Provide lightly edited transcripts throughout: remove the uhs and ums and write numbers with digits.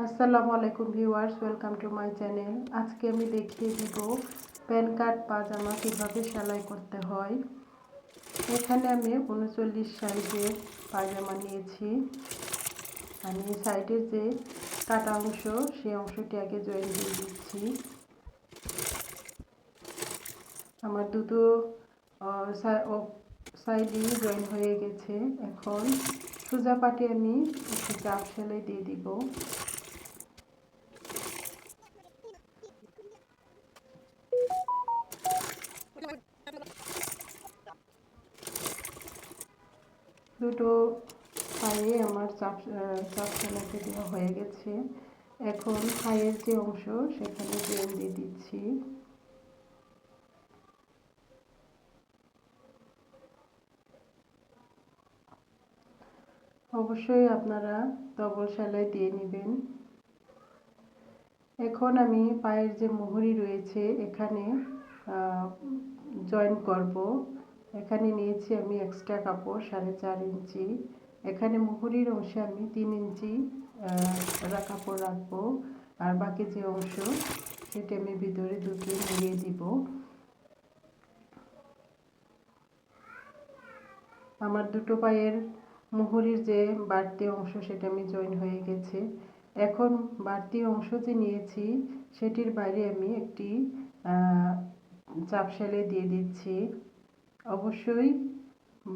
আসসালামু আলাইকুম viewers, welcome to my channel. আজকে আমি দেখিয়ে দিব প্যান কার্ড পাজামা কীভাবে সেলাই করতে হয়। এখানে আমি 39 সাইজের পায়জামা নিয়েছি। আমি সাইডের যে কাটা অংশ সেই অংশটি আগে জয়েন দিয়ে দিচ্ছি। আমার দুটো সাইডই জয়েন হয়ে গেছে। এখন সোজা পাটে আমি একটু চাপ সেলাই দিয়ে দিব। দুটো পায়ে আমার চাপ সেলাইতে দেওয়া হয়ে গেছে। এখন পায়ের যে অংশ সেখানে জয়েন দিয়ে দিচ্ছি। অবশ্যই আপনারা ডবল সেলাই দিয়ে নেবেন। এখন আমি পায়ের যে মুহুরি রয়েছে এখানে জয়েন করব। এখানে নিয়েছি আমি এক্সট্রা কাপড় 4.5 ইঞ্চি। এখানে মুহুরির অংশে আমি 3 ইঞ্চি কাপড় রাখবো, আর বাকি যে অংশ সেটা আমি ভিতরে ঢুকিয়ে মিলিয়ে দিব। আমার দুটো পায়ের মুহুরির যে বাড়তি অংশ সেটা আমি জয়েন হয়ে গেছে। এখন বাড়তি অংশ যে নিয়েছি সেটির বাইরে আমি একটি চাপ সেলাই দিয়ে দিচ্ছি। অবশ্যই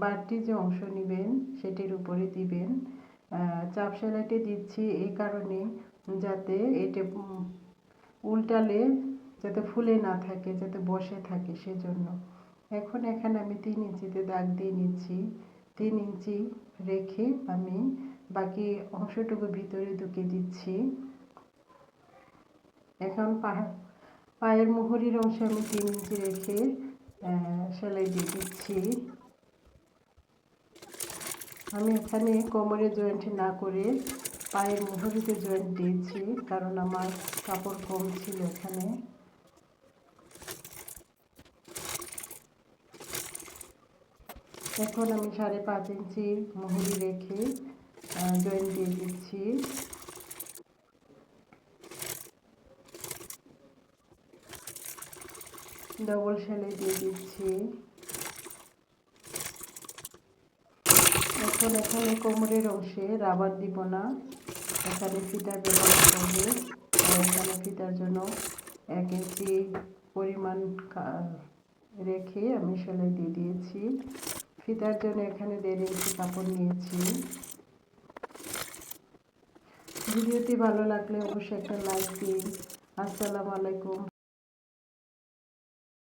বাড়তি যে অংশ নেবেন সেটির উপরে দিবেন। চাপ সেলাইটি দিচ্ছি এই কারণে যাতে এটা উল্টালে যাতে ফুলে না থাকে, যাতে বসে থাকে সেজন্য। এখন এখানে আমি 3 ইঞ্চিতে দাগ দিয়ে নিচ্ছি। 3 ইঞ্চি রেখে আমি বাকি অংশটুকু ভিতরে ঢুকিয়ে দিচ্ছি। এখন পায়ের মুহুরির অংশে আমি 3 ইঞ্চি রেখে সেলাই দিয়ে দিচ্ছি। আমি এখানে কোমরে জয়েন্ট না করে পায়ের মুহুরিতে জয়েন্ট দিয়েছি, কারণ আমার কাপড় কম ছিল এখানে। এখন আমি 5.5 ইঞ্চি মুহুরি রেখে জয়েন্ট দিয়ে দিচ্ছি। ডবল সেলাই দিয়ে দিচ্ছি। এখন এখানে কোমরের অংশে রাবার দিব না, এখানে ফিতা ব্যবহার করবে। এখানে ফিতার জন্য 1 ইঞ্চি পরিমাণ রেখে আমি সেলাই দিয়ে দিয়েছি। ফিতার জন্য এখানে 1.5 ইঞ্চি কাপড় নিয়েছি। ভিডিওটি ভালো লাগলে অবশ্যই একটা লাইক দিন। আসসালামু আলাইকুম।